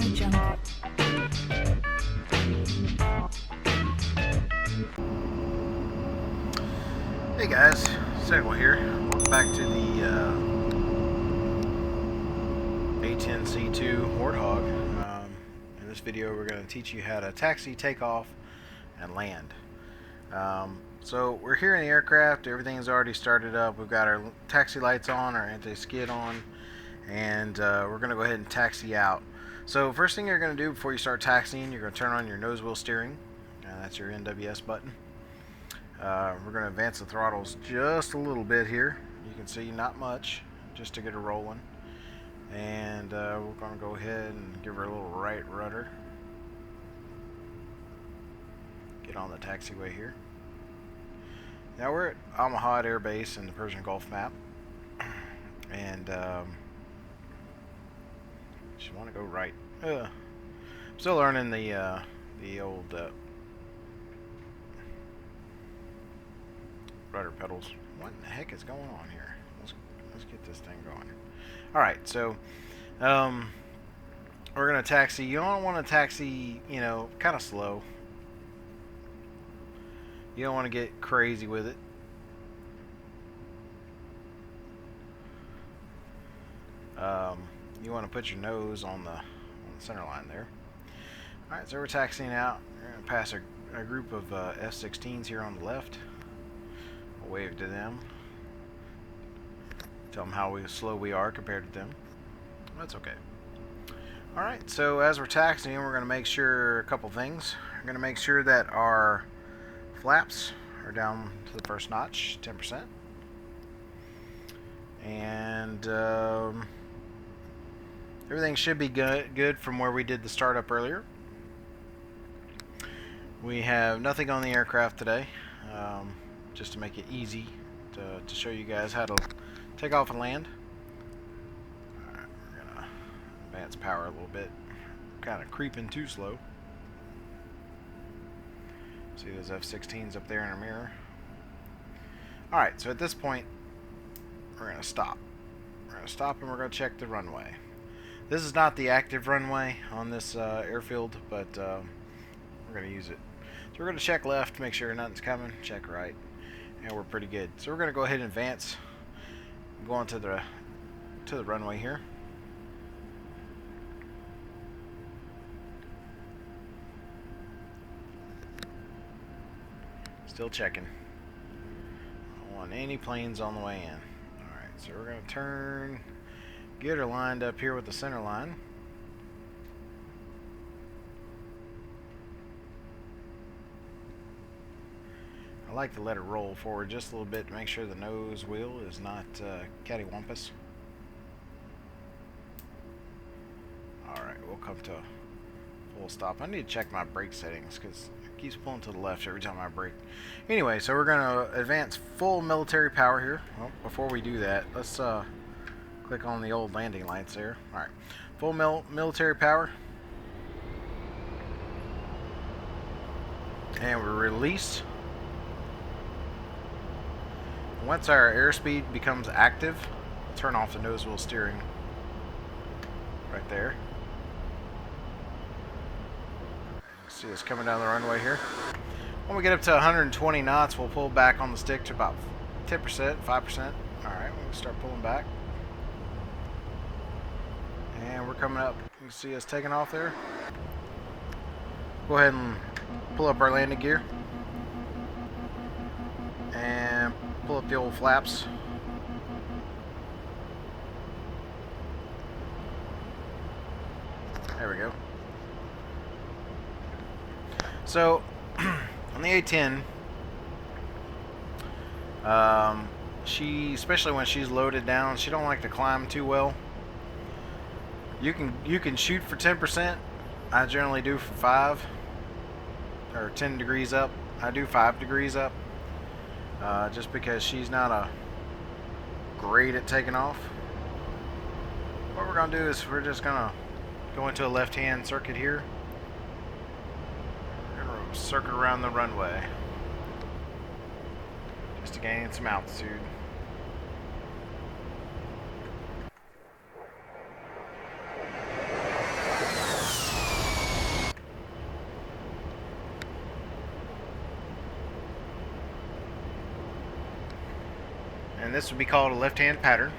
Hey guys, Segwell here. Welcome back to the A10C II Warthog. In this video we're going to teach you how to taxi, take off, and land. So we're here in the aircraft, everything's already started up, we've got our taxi lights on, our anti-skid on, and we're going to go ahead and taxi out. So first thing you're going to do before you start taxiing, you're going to turn on your nose wheel steering, that's your NWS button. We're going to advance the throttles just a little bit here. You can see not much, just to get her rolling. And we're going to go ahead and give her a little right rudder. Get on the taxiway here. Now we're at Omaha Air Base in the Persian Gulf map. And just want to go right. Still learning the old rudder pedals. What in the heck is going on here? Let's get this thing going. Alright, so we're gonna taxi. You don't want to taxi, you know, kind of slow. You don't want to get crazy with it. You want to put your nose on the center line there. Alright, so we're taxiing out. We're gonna pass a group of F-16s here on the left. Wave to them, tell them how slow we are compared to them. That's okay. Alright, so as we're taxiing, we're going to make sure a couple things. We're going to make sure that our flaps are down to the first notch, 10%. And everything should be good from where we did the startup earlier. We have nothing on the aircraft today. Just to make it easy to show you guys how to take off and land. Alright, we're gonna advance power a little bit. Kind of creeping too slow. See those F-16s up there in our mirror? Alright, so at this point we're gonna stop. We're gonna stop and we're gonna check the runway. This is not the active runway on this airfield, but we're gonna use it. So we're gonna check left, make sure nothing's coming, check right. And we're pretty good. So we're going to go ahead and advance. Go on to the runway here. Still checking. I don't want any planes on the way in. Alright, so we're going to turn, get her lined up here with the center line. I like to let it roll forward just a little bit to make sure the nose wheel is not cattywampus. Alright, we'll come to a full stop. I need to check my brake settings because it keeps pulling to the left every time I brake. Anyway, so we're going to advance full military power here. Well, before we do that, let's click on the old landing lights there. Alright, full military power. And we release. Once our airspeed becomes active, turn off the nose wheel steering right there. See us coming down the runway here. When we get up to 120 knots, we'll pull back on the stick to about 10%, 5%. Alright, we'll start pulling back. And we're coming up. You can see us taking off there. Go ahead and pull up our landing gear. And pull up the old flaps. There we go. So on the A10, she, especially when she's loaded down, she don't like to climb too well. You can shoot for 10%. I generally do for 5 or 10 degrees up. I do 5 degrees up. Just because she's not great at taking off. What we're going to do is we're just going to go into a left-hand circuit here. We're going to circle around the runway just to gain some altitude. And this would be called a left-hand pattern.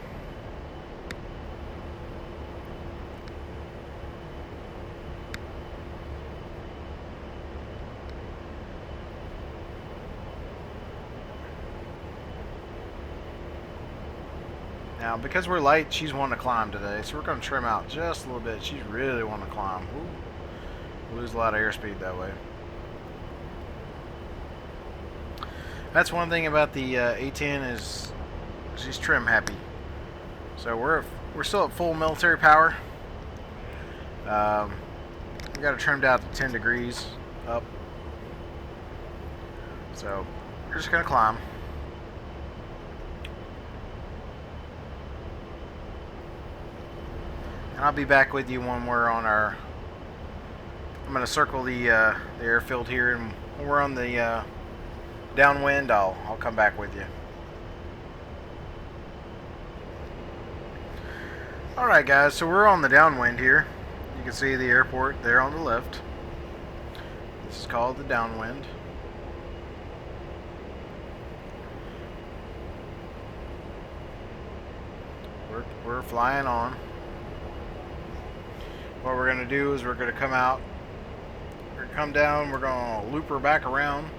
Now, because we're light, she's wanting to climb today, so we're going to trim out just a little bit. She's really wanting to climb. Ooh, lose a lot of airspeed that way. That's one thing about the A10 is she's trim happy. So we're still at full military power. We got it trimmed out to 10 degrees up. So we're just going to climb. And I'll be back with you when we're on our... I'm going to circle the airfield here, and when we're on the downwind, I'll come back with you. Alright guys, so we're on the downwind here. You can see the airport there on the left. This is called the downwind. We're flying on. What we're going to do is we're going to come out, we're going to come down, we're going to loop her back around.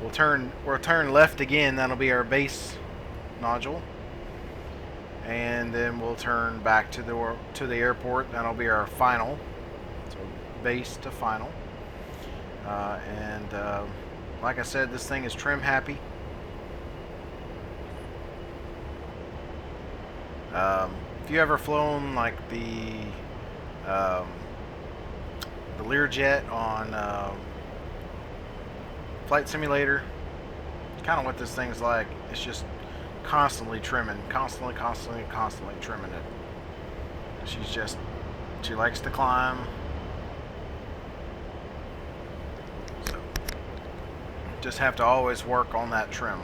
We'll turn left again, that'll be our base nodule. And then we'll turn back to the airport, that'll be our final. So base to final. Like I said, this thing is trim happy. If you ever flown like the Learjet on Flight Simulator, kind of what this thing's like. It's just constantly trimming, constantly trimming it. She likes to climb. So just have to always work on that trim.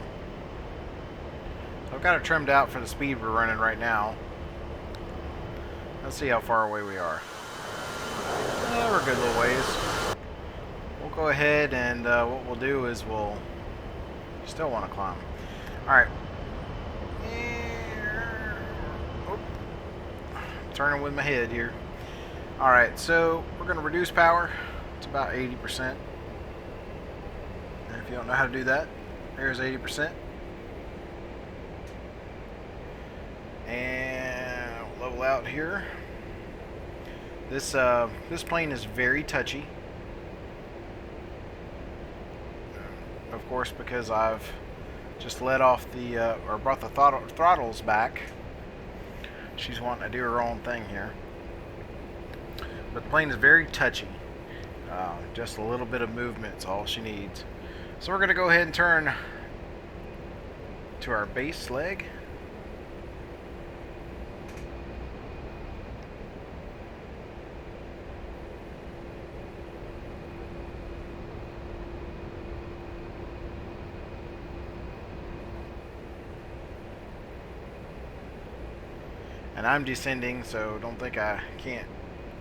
So I've got it trimmed out for the speed we're running right now. Let's see how far away we are. We're a good little ways. We'll go ahead and what we'll do is we'll still want to climb. Alright. Turning with my head here. Alright, so we're going to reduce power. It's about 80%. And if you don't know how to do that, there's 80%. And level out here. This plane is very touchy. Of course, because I've just let off the or brought the throttles back. She's wanting to do her own thing here. But the plane is very touchy. Just a little bit of movement is all she needs. So we're going to go ahead and turn to our base leg. And I'm descending, so don't think I can't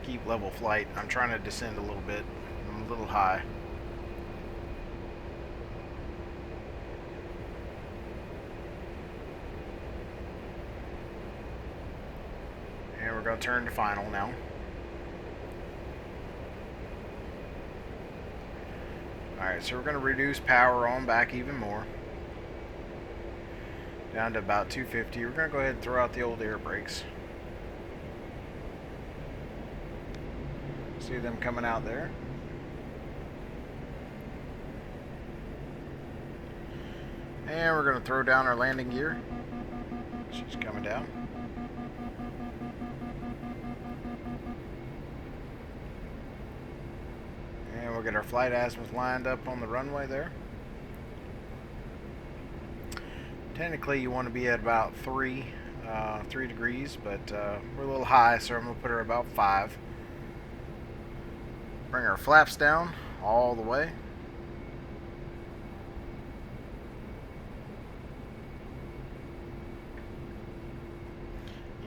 keep level flight. I'm trying to descend a little bit. I'm a little high. And we're going to turn to final now. Alright, so we're going to reduce power on back even more. Down to about 250. We're going to go ahead and throw out the old air brakes. See them coming out there. And we're going to throw down our landing gear. She's coming down. And we'll get our flight azimuth lined up on the runway there. Technically, you want to be at about 3 degrees, but we're a little high, so I'm going to put her about 5. Bring our flaps down all the way.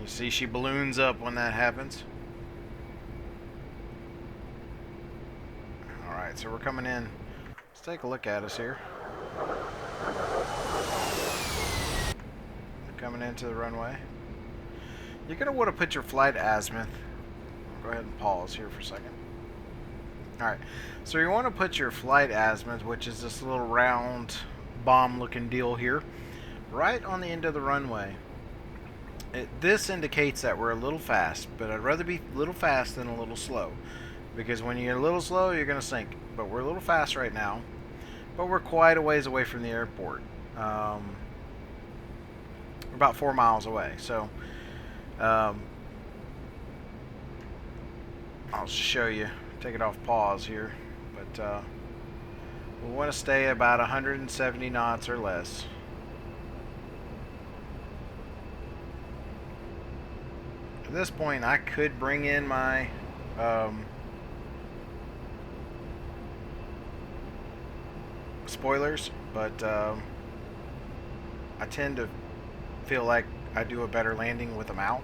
You see she balloons up when that happens. Alright, so we're coming in. Let's take a look at us here. coming into the runway. You're going to want to put your flight azimuth. Go ahead and pause here for a second. Alright, so you want to put your flight azimuth, which is this little round bomb looking deal here, right on the end of the runway. This indicates that we're a little fast, but I'd rather be a little fast than a little slow, because when you're a little slow you're going to sink. But we're a little fast right now, but we're quite a ways away from the airport. We're about 4 miles away, so I'll just show you, take it off pause here, but we want to stay about 170 knots or less. At this point I could bring in my spoilers, but I tend to feel like I do a better landing with them out,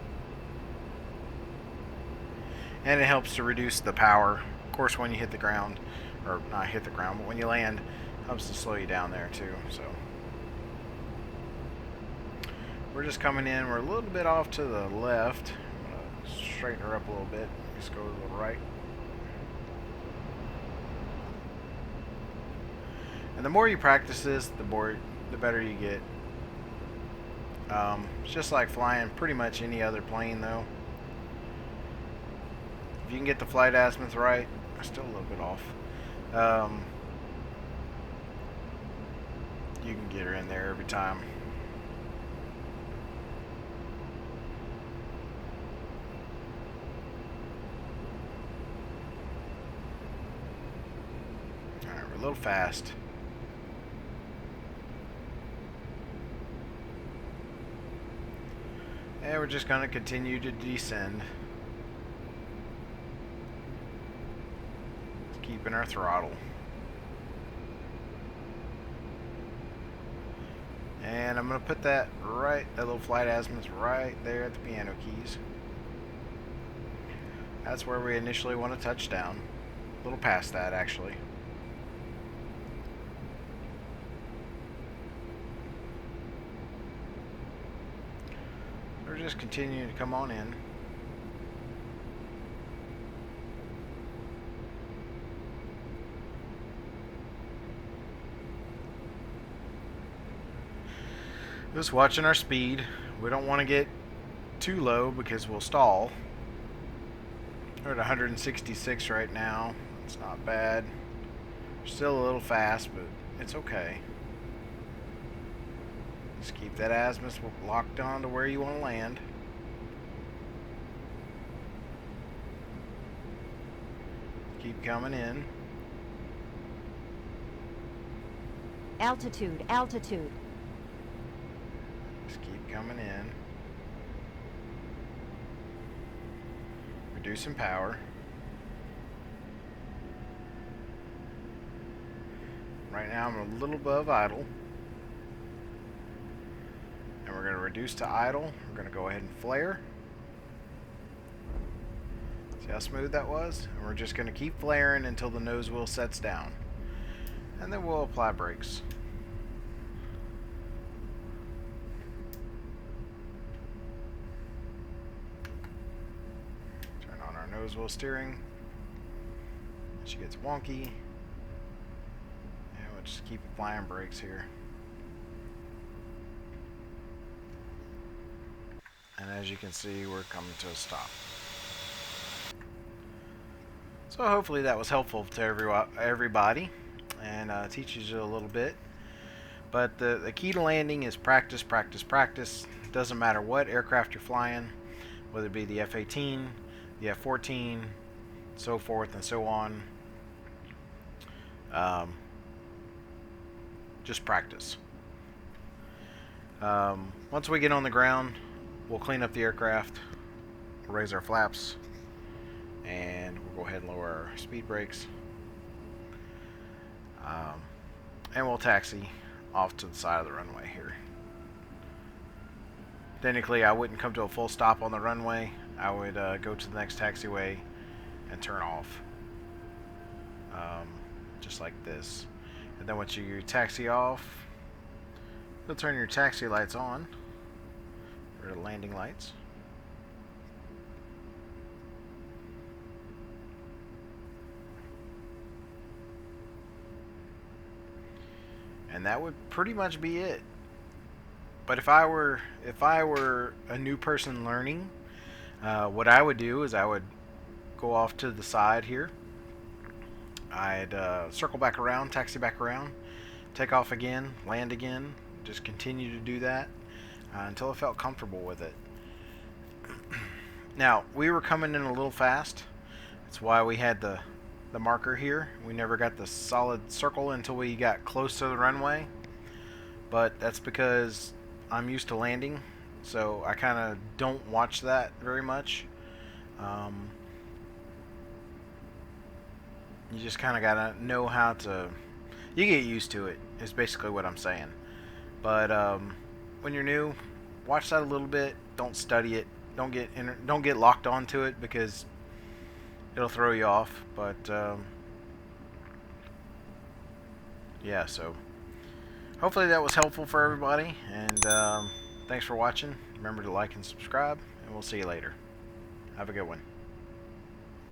and it helps to reduce the power. Of course, when you hit the ground, or not hit the ground, but when you land, it helps to slow you down there too. So we're just coming in. We're a little bit off to the left. I'm gonna straighten her up a little bit. Just go to the right. And the more you practice this, the better you get. It's just like flying pretty much any other plane, though. If you can get the flight azimuth right, I'm still a little bit off. You can get her in there every time. Alright, we're a little fast. And we're just going to continue to descend. Keeping our throttle. And I'm going to put that little flight azimuth right there at the piano keys. That's where we initially want to touch down. A little past that, actually. We're just continuing to come on in. Just watching our speed. We don't want to get too low because we'll stall. We're at 166 right now. It's not bad. Still a little fast, but it's okay. Just keep that azimuth locked on to where you want to land. Keep coming in. Altitude, altitude. Just keep coming in. Reducing power. Right now I'm a little above idle. And we're going to reduce to idle. We're going to go ahead and flare. See how smooth that was? And we're just going to keep flaring until the nose wheel sets down. And then we'll apply brakes. Turn on our nose wheel steering. She gets wonky. And we'll just keep applying brakes here. And as you can see, we're coming to a stop. So hopefully that was helpful to everybody and teaches you a little bit. But the key to landing is practice, practice, practice. Doesn't matter what aircraft you're flying, whether it be the F-18, the F-14, so forth and so on. Just practice. Once we get on the ground, we'll clean up the aircraft, raise our flaps, and we'll go ahead and lower our speed brakes. And we'll taxi off to the side of the runway here. Technically, I wouldn't come to a full stop on the runway. I would go to the next taxiway and turn off. Just like this. And then once you taxi off, you'll turn your taxi lights on. rid of landing lights. And that would pretty much be it. But if I were a new person learning, what I would do is I would go off to the side here. I'd circle back around, taxi back around, take off again, land again, just continue to do that until I felt comfortable with it. Now, we were coming in a little fast. That's why we had the marker here. We never got the solid circle until we got close to the runway. But that's because I'm used to landing, so I kind of don't watch that very much. You just kind of gotta know how to. You get used to it. Is basically what I'm saying. But when you're new, watch that a little bit. Don't study it. Don't get locked onto it because it'll throw you off. But yeah, so hopefully that was helpful for everybody, and thanks for watching. Remember to like and subscribe, and we'll see you later. Have a good one.